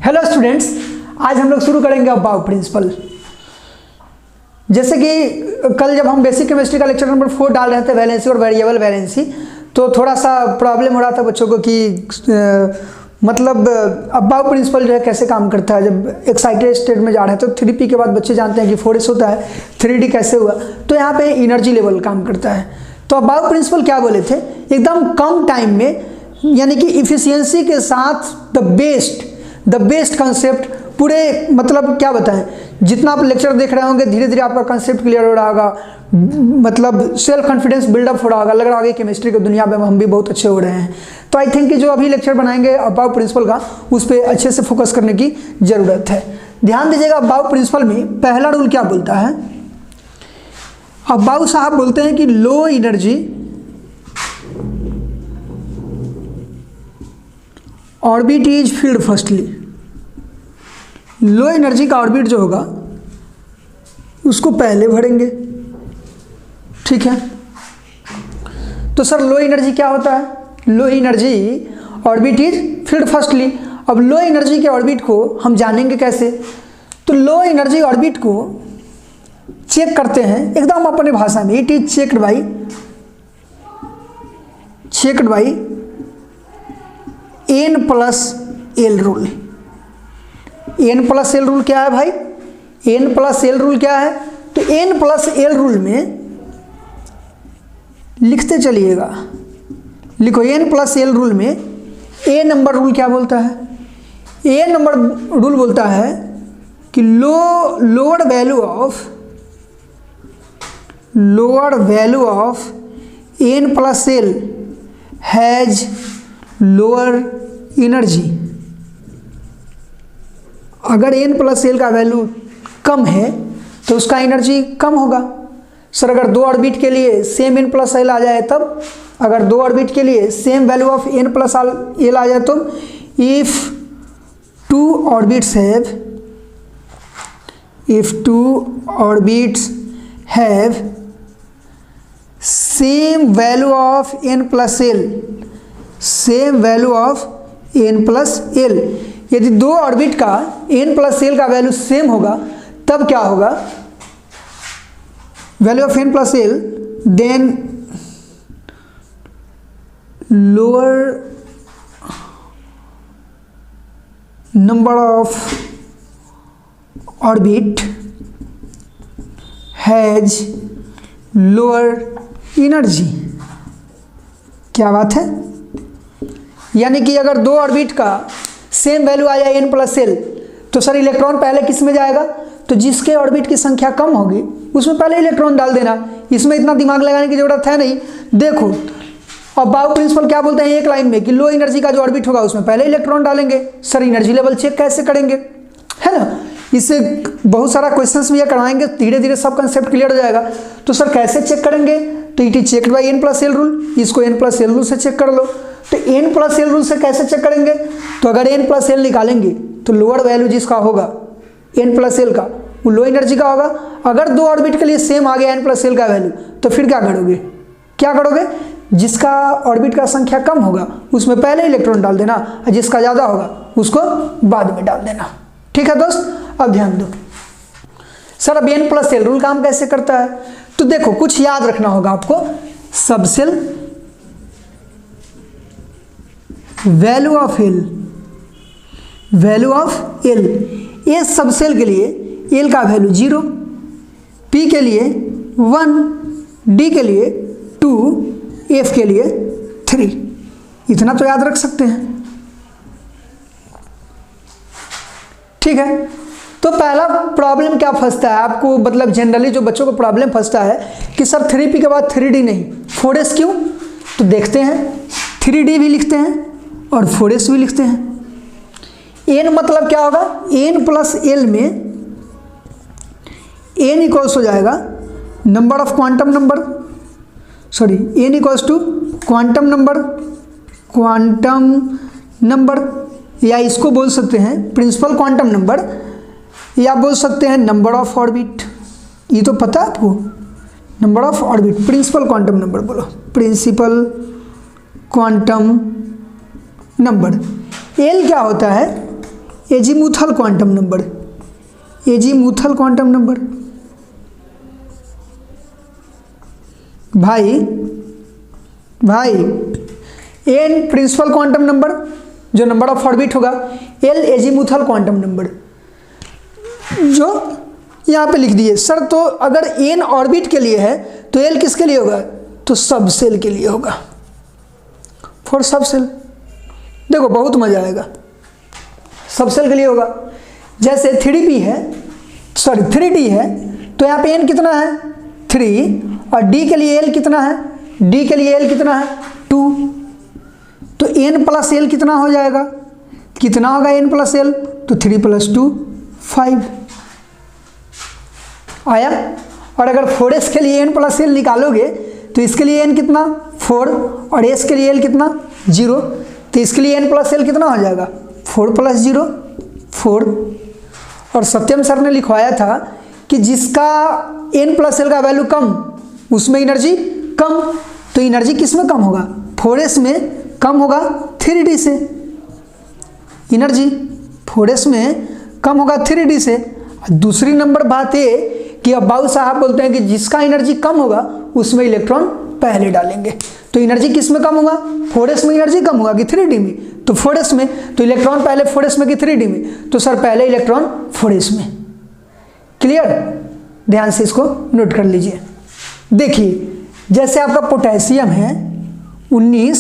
Hello students, आज हम लोग शुरू करेंगे अबाव प्रिंसिपल। जैसे कि कल जब हम बेसिक केमिस्ट्री का लेक्चर नंबर 4 डाल रहे थे, वैलेंसी और वेरिएबल वैलेंसी, तो थोड़ा सा प्रॉब्लम हो रहा था बच्चों को कि मतलब अबाव प्रिंसिपल जो है कैसे काम करता है। जब एक्साइटेड स्टेट में जा रहे हैं तो 3p के बाद बच्चे जानते हैं कि 4s होता है, 3d कैसे हुआ, तो यहाँ पे एनर्जी लेवल काम करता है। तो अबाव प्रिंसिपल क्या बोले थे, एकदम कम टाइम में, यानी कि इफिशियंसी के साथ द बेस्ट कंसेप्ट पूरे, मतलब क्या बताएं, जितना आप लेक्चर देख रहे होंगे धीरे धीरे आपका कंसेप्ट क्लियर हो रहा होगा, मतलब सेल्फ कॉन्फिडेंस बिल्डअप हो रहा होगा, लग रहा होगा केमिस्ट्री की दुनिया में हम भी बहुत अच्छे हो रहे हैं। तो आई थिंक कि जो अभी लेक्चर बनाएंगे अबाव प्रिंसिपल का, उस पर अच्छे से फोकस करने की ज़रूरत है। ध्यान दीजिएगा, अबाव प्रिंसिपल में पहला रूल क्या बोलता है। अबाव साहब बोलते हैं कि low energy orbit is field firstly. Low energy का ऑर्बिट जो होगा उसको पहले भरेंगे, ठीक है। तो सर लो एनर्जी क्या होता है, low energy orbit is field firstly. अब लो एनर्जी के ऑर्बिट को हम जानेंगे कैसे, तो लो एनर्जी ऑर्बिट को चेक करते हैं एकदम अपने भाषा में। It is checked by n plus L rule. n plus L rule क्या है भाई, n प्लस एल रूल क्या है, तो n प्लस एल रूल में लिखते चलिएगा, लिखो n प्लस एल रूल में a नंबर रूल क्या बोलता है, a नंबर रूल बोलता है कि lower value of n plus L has lower energy. अगर n प्लस एल का वैल्यू कम है तो उसका एनर्जी कम होगा। सर अगर दो ऑर्बिट के लिए सेम n प्लस एल आ जाए तब, अगर दो ऑर्बिट के लिए same value of n plus l आ जाए तो, if two orbits have same value of n plus l, same value of n plus l, यदि दो ऑर्बिट का n प्लस एल का वैल्यू सेम होगा तब क्या होगा, value of n plus l, then lower number of orbit has lower energy. क्या बात है, यानी कि अगर दो ऑर्बिट का सेम वैल्यू आ जाए n प्लस एल, तो सर इलेक्ट्रॉन पहले किस में जाएगा, तो जिसके ऑर्बिट की संख्या कम होगी उसमें पहले इलेक्ट्रॉन डाल देना। इसमें इतना दिमाग लगाने की जरूरत है नहीं। देखो अबाव प्रिंसिपल क्या बोलते हैं एक लाइन में कि लो एनर्जी का जो ऑर्बिट होगा उसमें पहले इलेक्ट्रॉन डालेंगे। सर एनर्जी लेवल चेक कैसे करेंगे, है ना, इससे बहुत सारा क्वेश्चंस भी करवाएंगे, धीरे धीरे सब कंसेप्ट क्लियर हो जाएगा। तो सर कैसे चेक करेंगे, तो it is checked by n plus L rule, इसको n प्लस एल रूल से चेक कर लो। तो n प्लस एल रूल से कैसे चेक करेंगे, तो अगर n प्लस एल निकालेंगे तो लोअर वैल्यू जिसका होगा n प्लस एल का, वो लो एनर्जी का होगा। अगर दो ऑर्बिट के लिए सेम आ गया n प्लस एल का वैल्यू, तो फिर क्या करोगे, जिसका ऑर्बिट का संख्या कम होगा उसमें पहले इलेक्ट्रॉन डाल देना, और जिसका ज़्यादा होगा उसको बाद में डाल देना। ठीक है दोस्त, अब ध्यान दो। सर अब n प्लस एल रूल काम कैसे करता है, तो देखो कुछ याद रखना होगा आपको। Subshell value of L, A subshell के लिए एल का वैल्यू 0, पी के लिए 1, डी के लिए 2, एफ के लिए 3। इतना तो याद रख सकते हैं, ठीक है। तो पहला प्रॉब्लम क्या फंसता है आपको, मतलब जनरली जो बच्चों को प्रॉब्लम फंसता है कि सर 3p के बाद 3d नहीं 4s क्यों, तो देखते हैं 3d भी लिखते हैं और 4s भी लिखते हैं। n मतलब क्या होगा, n प्लस एल में n इक्वल्स हो जाएगा number of quantum number, sorry n equals to quantum number, या इसको बोल सकते हैं प्रिंसिपल क्वांटम नंबर, या बोल सकते हैं नंबर ऑफ ऑर्बिट। ये तो पता है आपको, number of orbit, principal quantum number बोलो, प्रिंसिपल क्वांटम नंबर। एल क्या होता है, azimuthal quantum number, azimuthal quantum number भाई एन प्रिंसिपल क्वांटम नंबर जो नंबर ऑफ ऑर्बिट होगा, एल एजीमुथल क्वांटम नंबर जो यहाँ पे लिख दिए सर। तो अगर एन ऑर्बिट के लिए है तो एल किसके लिए होगा, तो सब सेल के लिए होगा, फॉर सब सेल। देखो बहुत मजा आएगा, सब सेल के लिए होगा। जैसे 3d है तो यहाँ पे n कितना है 3 और d के लिए l कितना है, d के लिए l कितना है 2, तो n प्लस l कितना हो जाएगा, कितना होगा n प्लस l, तो 3 + 2 5 आया। और अगर 4s के लिए n प्लस l निकालोगे तो इसके लिए n कितना 4 और s के लिए l कितना 0, तो इसके लिए n प्लस l कितना हो जाएगा 4 + 0 4। और सत्यम सर ने लिखवाया था कि जिसका n प्लस l का वैल्यू कम उसमें एनर्जी कम, तो एनर्जी किस में कम होगा, 4s में कम होगा 3d से, एनर्जी 4s में कम होगा 3d से। दूसरी नंबर बात ये कि अब बाबू साहब बोलते हैं कि जिसका एनर्जी कम होगा उसमें इलेक्ट्रॉन पहले डालेंगे, तो एनर्जी किस में कम होगा, 4s में एनर्जी कम होगा कि 3d में, तो 4s में, तो इलेक्ट्रॉन पहले 4s में कि 3d में, तो सर पहले इलेक्ट्रॉन 4s में। क्लियर, ध्यान से इसको नोट कर लीजिए। देखिए जैसे आपका पोटेशियम है 19,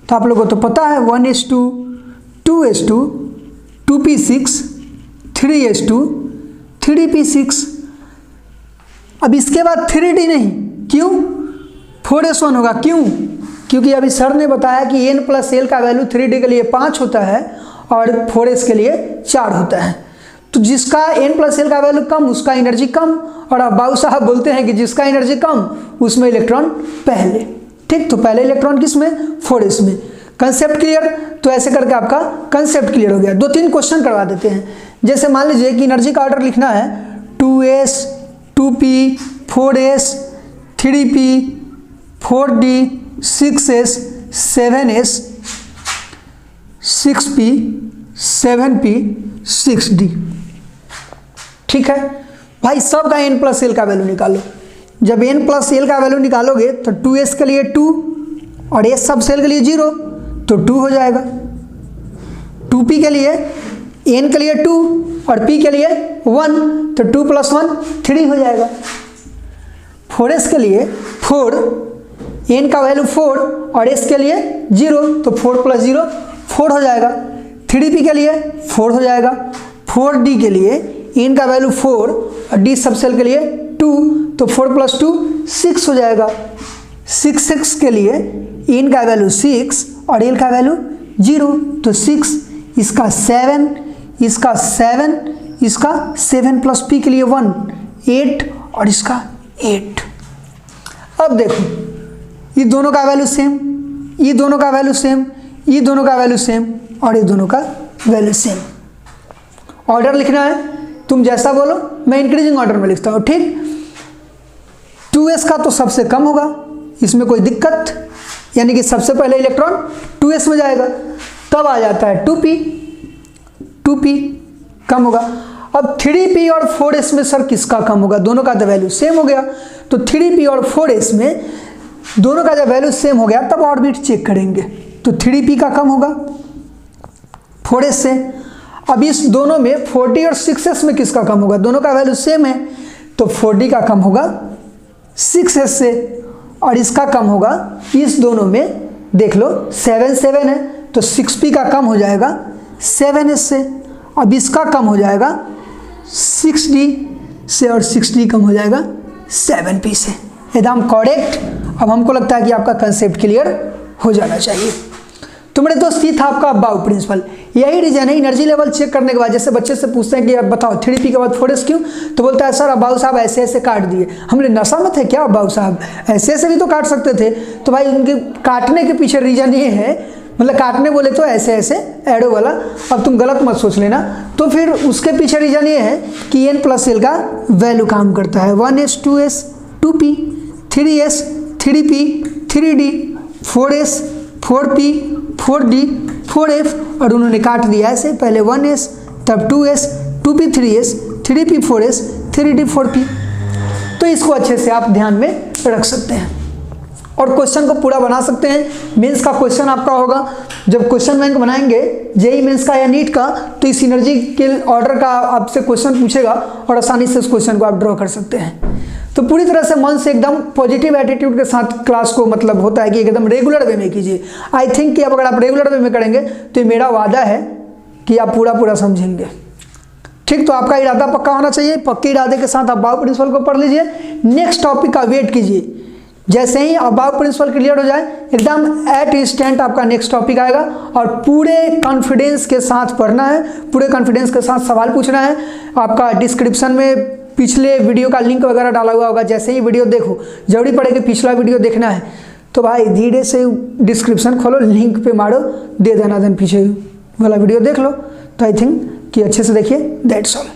तो आप लोगों को तो पता है 1s2 2s2 2p6 3s2 3p6। अब इसके बाद 3d नहीं, क्यों, 4s1 होगा, क्यों, क्योंकि अभी सर ने बताया कि n प्लस l का वैल्यू 3d के लिए 5 होता है और 4s के लिए 4 होता है, तो जिसका n प्लस l का वैल्यू कम उसका एनर्जी कम। और अब बाबू साहब बोलते हैं कि जिसका एनर्जी कम उसमें इलेक्ट्रॉन पहले, ठीक, तो पहले इलेक्ट्रॉन किस में 4s में। कंसेप्ट क्लियर, तो ऐसे करके आपका कंसेप्ट क्लियर हो गया। 2-3 क्वेश्चन करवा देते हैं। जैसे मान लीजिए कि एनर्जी का ऑर्डर लिखना है 2s 2p 4s 3p 4d 6s 7s 6p 7p 6d, ठीक है भाई। सब का n प्लस l का वैल्यू निकालो। जब n प्लस l का वैल्यू निकालोगे तो 2s के लिए 2 और s सब सेल के लिए 0, तो 2 हो जाएगा। 2p के लिए n के लिए 2 और p के लिए 1, तो 2 + 1 3 हो जाएगा। 4s के लिए 4, n का वैल्यू 4 और s के लिए 0, तो 4 + 0 4 हो जाएगा। 3p के लिए 4 हो जाएगा। 4d के लिए n का वैल्यू 4 और d सब सेल के लिए 2, तो 4 + 2 6 हो जाएगा। 6 के लिए n का वैल्यू 6 और l का वैल्यू 0, तो 6, इसका 7, इसका 7, इसका 7 + p के लिए 1 8 और इसका 8। अब देखो ये दोनों का वैल्यू सेम, ये दोनों का वैल्यू सेम, ये दोनों का वैल्यू सेम और ये दोनों का वैल्यू सेम। ऑर्डर लिखना है तुम जैसा बोलो, मैं इंक्रीजिंग ऑर्डर में लिखता हूँ, ठीक। 2s का तो सबसे कम होगा, इसमें कोई दिक्कत, यानी कि सबसे पहले इलेक्ट्रॉन 2s में जाएगा, तब आ जाता है 2p कम होगा। अब 3p और 4s में सर किसका कम होगा, दोनों का तो वैल्यू सेम हो गया, तो 3p और 4s में दोनों का जब वैल्यू सेम हो गया तब ऑर्बिट चेक करेंगे, तो 3p का कम होगा 4s से। अब इस दोनों में 4d और 6s में किसका कम होगा, दोनों का वैल्यू सेम है, तो 4d का कम होगा 6s से, और इसका कम होगा इस दोनों में, देख लो 7 7 है, तो 6p का कम हो जाएगा 7s से। अब इसका कम हो जाएगा 6d से और 6d कम हो जाएगा 7p से। एकदम करेक्ट। अब हमको लगता है कि आपका कंसेप्ट क्लियर हो जाना चाहिए। तो मेरे दोस्त ये था आपका बाउ प्रिंसिपल। यही रीजन है एनर्जी लेवल चेक करने के बाद, जैसे बच्चे से पूछते हैं कि अब बताओ 3p के बाद 4s क्यों, तो बोलता है सर अब्बाऊ साहब ऐसे ऐसे काट दिए। हमने नशा में थे क्या अब्बाऊ साहब, ऐसे ऐसे भी तो काट सकते थे। तो भाई उनके काटने के पीछे रीजन ये है, मतलब काटने बोले तो ऐसे ऐसे एडो वाला, अब तुम गलत मत सोच लेना। तो फिर उसके पीछे रीजन ये है कि n प्लस l का वैल्यू काम करता है। 1s 2s 2p 3s 3p 3d 4s 4p 4d 4F और उन्होंने काट दिया ऐसे, पहले 1S तब 2S, 2P 3S, 3P 4S, 3D 4P। तो इसको अच्छे से आप ध्यान में रख सकते हैं और क्वेश्चन को पूरा बना सकते हैं। मेंस का क्वेश्चन आपका होगा, जब क्वेश्चन बैंक बनाएंगे जेई मेंस का या नीट का, तो इस सिनर्जी के ऑर्डर का आपसे क्वेश्चन पूछेगा और आसानी से उस क्वेश्चन को आप ड्रॉ कर सकते हैं। तो पूरी तरह से मन से एकदम पॉजिटिव एटीट्यूड के साथ क्लास को मतलब होता है कि एकदम रेगुलर वे में कीजिए। आई थिंक कि अब अगर आप रेगुलर वे में करेंगे तो मेरा वादा है कि आप पूरा समझेंगे। ठीक, तो आपका इरादा पक्का होना चाहिए। पक्के इरादे के साथ अबाव प्रिंसिपल को पढ़ लीजिए। नेक्स्ट टॉपिक का वेट कीजिए। जैसे ही अबाव प्रिंसिपल क्लियर हो जाए, एकदम एट इंस्टेंट आपका नेक्स्ट टॉपिक आएगा और पूरे कॉन्फिडेंस के साथ पढ़ना है, पूरे कॉन्फिडेंस के साथ सवाल पूछना है। आपका डिस्क्रिप्शन में पिछले वीडियो का लिंक वगैरह डाला हुआ होगा, जैसे ही वीडियो देखो जरूरी पड़े कि पिछला वीडियो देखना है तो भाई धीरे से डिस्क्रिप्शन खोलो, लिंक पे मारो, दे देना, देन पीछे वाला वीडियो देख लो। तो आई थिंक कि अच्छे से देखिए। That's all.